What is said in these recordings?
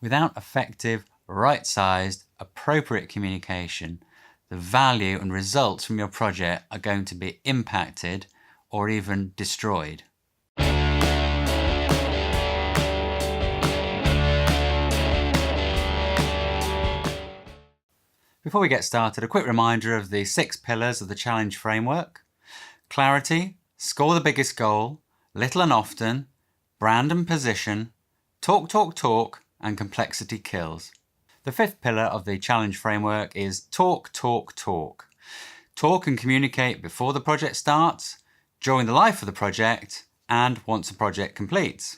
Without effective, right-sized, appropriate communication, the value and results from your project are going to be impacted or even destroyed. Before we get started, a quick reminder of the 6 pillars of the challenge framework. Clarity, score the biggest goal, little and often, brand and position, talk, and complexity kills. The 5th pillar of the challenge framework is talk. Talk and communicate before the project starts, during the life of the project, and once the project completes.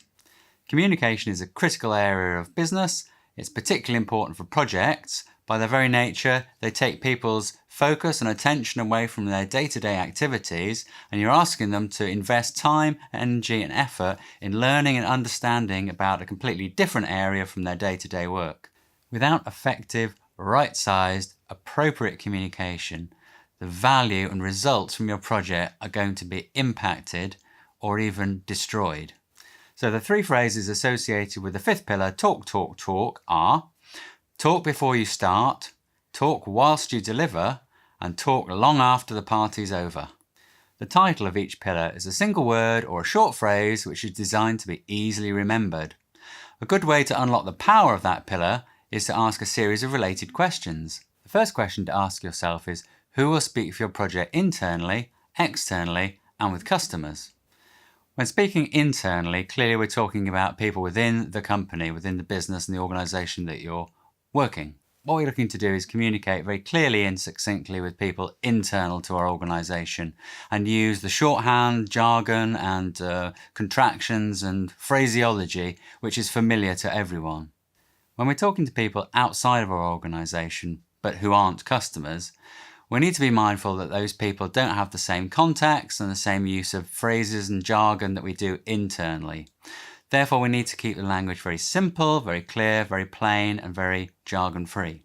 Communication is a critical area of business. It's particularly important for projects. By their very nature, they take people's focus and attention away from their day-to-day activities, and you're asking them to invest time, energy and effort in learning and understanding about a completely different area from their day-to-day work. Without effective, right-sized, appropriate communication, the value and results from your project are going to be impacted or even destroyed. So the 3 phrases associated with the 5th pillar, talk, are talk before you start, talk whilst you deliver, and talk long after the party's over. The title of each pillar is a single word or a short phrase which is designed to be easily remembered. A good way to unlock the power of that pillar is to ask a series of related questions. The first question to ask yourself is, who will speak for your project internally, externally, and with customers? When speaking internally, clearly we're talking about people within the company, within the business and the organisation that you're working. What we're looking to do is communicate very clearly and succinctly with people internal to our organisation and use the shorthand, jargon and contractions and phraseology which is familiar to everyone. When we're talking to people outside of our organisation but who aren't customers, we need to be mindful that those people don't have the same context and the same use of phrases and jargon that we do internally. Therefore, we need to keep the language very simple, very clear, very plain, and very jargon-free.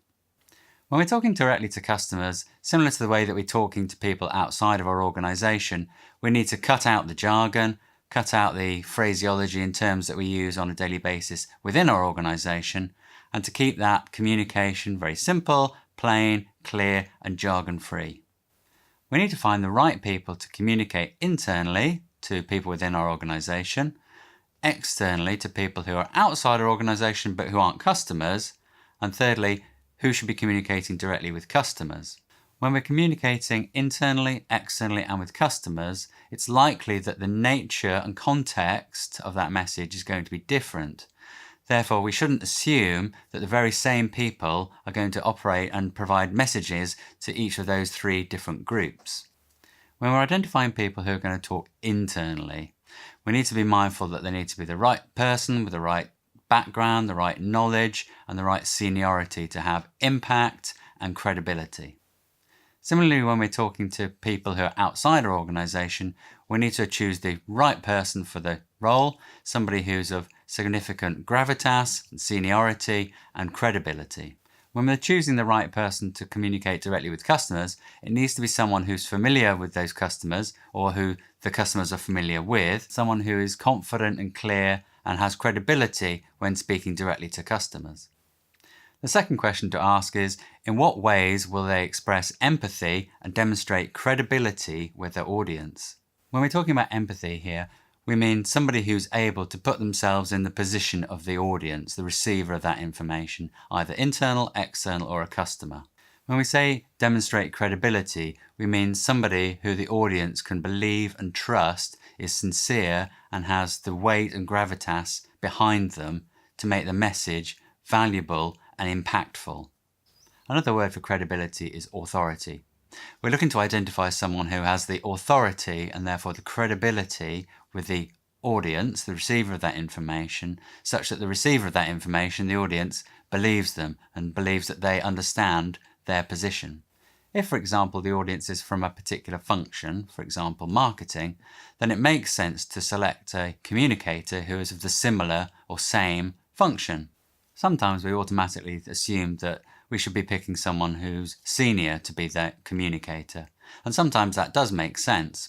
When we're talking directly to customers, similar to the way that we're talking to people outside of our organisation, we need to cut out the jargon, cut out the phraseology and terms that we use on a daily basis within our organisation, and to keep that communication very simple, plain, clear, and jargon-free. We need to find the right people to communicate internally to people within our organisation, externally to people who are outside our organisation but who aren't customers, and thirdly, who should be communicating directly with customers. When we're communicating internally, externally and with customers, it's likely that the nature and context of that message is going to be different. Therefore, we shouldn't assume that the very same people are going to operate and provide messages to each of those 3 different groups. When we're identifying people who are going to talk internally, we need to be mindful that they need to be the right person with the right background, the right knowledge, and the right seniority to have impact and credibility. Similarly, when we're talking to people who are outside our organisation, we need to choose the right person for the role, somebody who's of significant gravitas, and seniority, and credibility. When we're choosing the right person to communicate directly with customers, it needs to be someone who's familiar with those customers or who the customers are familiar with, someone who is confident and clear and has credibility when speaking directly to customers. The second question to ask is, in what ways will they express empathy and demonstrate credibility with their audience? When we're talking about empathy here, we mean somebody who's able to put themselves in the position of the audience, the receiver of that information, either internal, external, or a customer. When we say demonstrate credibility, we mean somebody who the audience can believe and trust is sincere and has the weight and gravitas behind them to make the message valuable and impactful. Another word for credibility is authority. We're looking to identify someone who has the authority and therefore the credibility with the audience, the receiver of that information, such that the receiver of that information, the audience, believes them and believes that they understand their position. If, for example, the audience is from a particular function, for example, marketing, then it makes sense to select a communicator who is of the similar or same function. Sometimes we automatically assume that we should be picking someone who's senior to be that communicator, and sometimes that does make sense.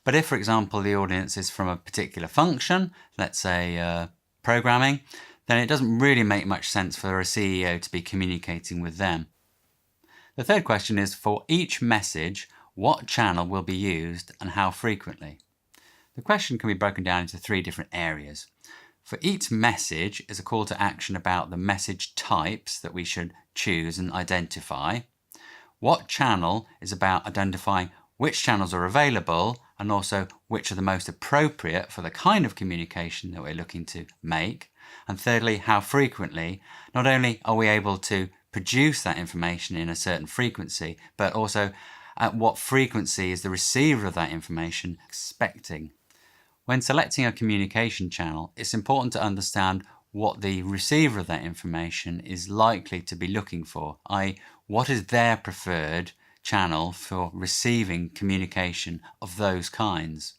But if, for example, the audience is from a particular function, let's say programming, then it doesn't really make much sense for a CEO to be communicating with them. The third question is, for each message, what channel will be used and how frequently? The question can be broken down into 3 different areas. For each message is a call to action about the message types that we should choose and identify. What channel is about identifying which channels are available and also which are the most appropriate for the kind of communication that we're looking to make. And thirdly, how frequently. Not only are we able to produce that information in a certain frequency, but also at what frequency is the receiver of that information expecting. When selecting a communication channel, it's important to understand what the receiver of that information is likely to be looking for, i.e., what is their preferred channel for receiving communication of those kinds.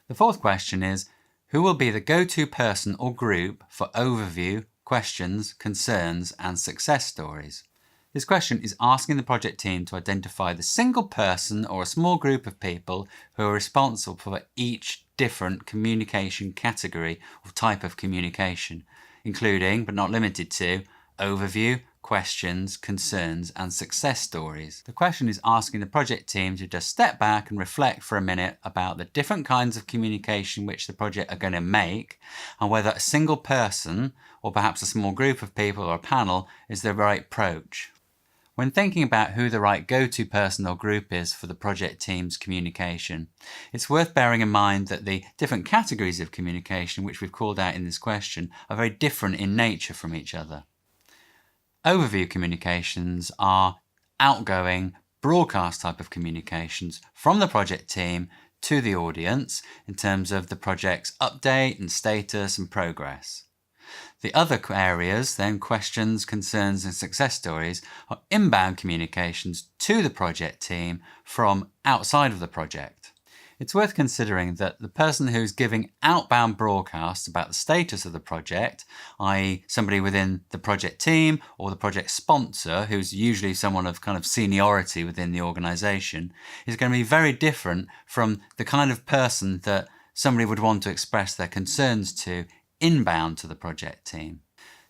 The fourth question is, who will be the go-to person or group for overview, questions, concerns, and success stories? This question is asking the project team to identify the single person or a small group of people who are responsible for each different communication category or type of communication, including, but not limited to, overview, questions, concerns, and success stories. The question is asking the project team to just step back and reflect for a minute about the different kinds of communication which the project are going to make and whether a single person or perhaps a small group of people or a panel is the right approach. When thinking about who the right go-to person or group is for the project team's communication, it's worth bearing in mind that the different categories of communication which we've called out in this question are very different in nature from each other. Overview communications are outgoing, broadcast type of communications from the project team to the audience in terms of the project's update and status and progress. The other areas, then, questions, concerns, and success stories, are inbound communications to the project team from outside of the project. It's worth considering that the person who's giving outbound broadcasts about the status of the project, i.e. somebody within the project team or the project sponsor, who's usually someone of kind of seniority within the organisation, is going to be very different from the kind of person that somebody would want to express their concerns to inbound to the project team.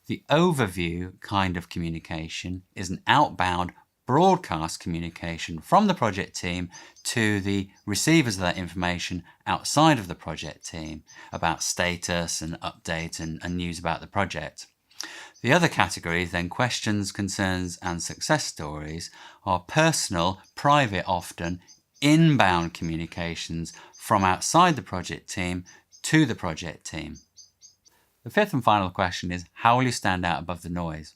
The overview kind of communication is an outbound broadcast communication from the project team to the receivers of that information outside of the project team about status and update and news about the project. The other categories, then, questions, concerns, and success stories, are personal, private, often inbound communications from outside the project team to the project team. The fifth and final question is, how will you stand out above the noise?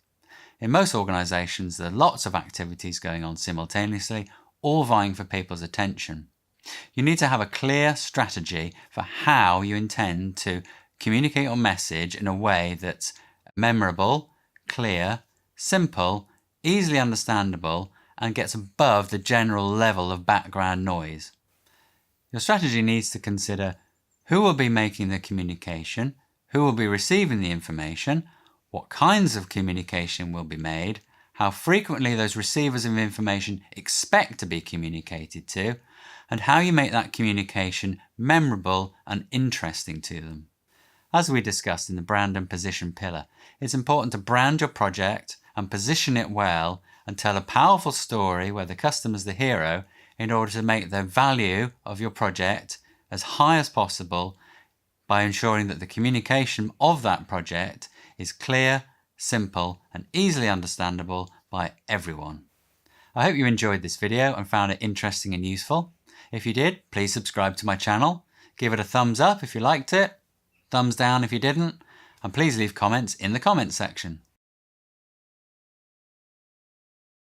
In most organisations, there are lots of activities going on simultaneously, all vying for people's attention. You need to have a clear strategy for how you intend to communicate your message in a way that's memorable, clear, simple, easily understandable, and gets above the general level of background noise. Your strategy needs to consider who will be making the communication, who will be receiving the information, what kinds of communication will be made, how frequently those receivers of information expect to be communicated to, and how you make that communication memorable and interesting to them. As we discussed in the brand and position pillar, it's important to brand your project and position it well and tell a powerful story where the customer's the hero in order to make the value of your project as high as possible by ensuring that the communication of that project is clear, simple, and easily understandable by everyone. I hope you enjoyed this video and found it interesting and useful. If you did, please subscribe to my channel, give it a thumbs up if you liked it, thumbs down if you didn't, and please leave comments in the comments section.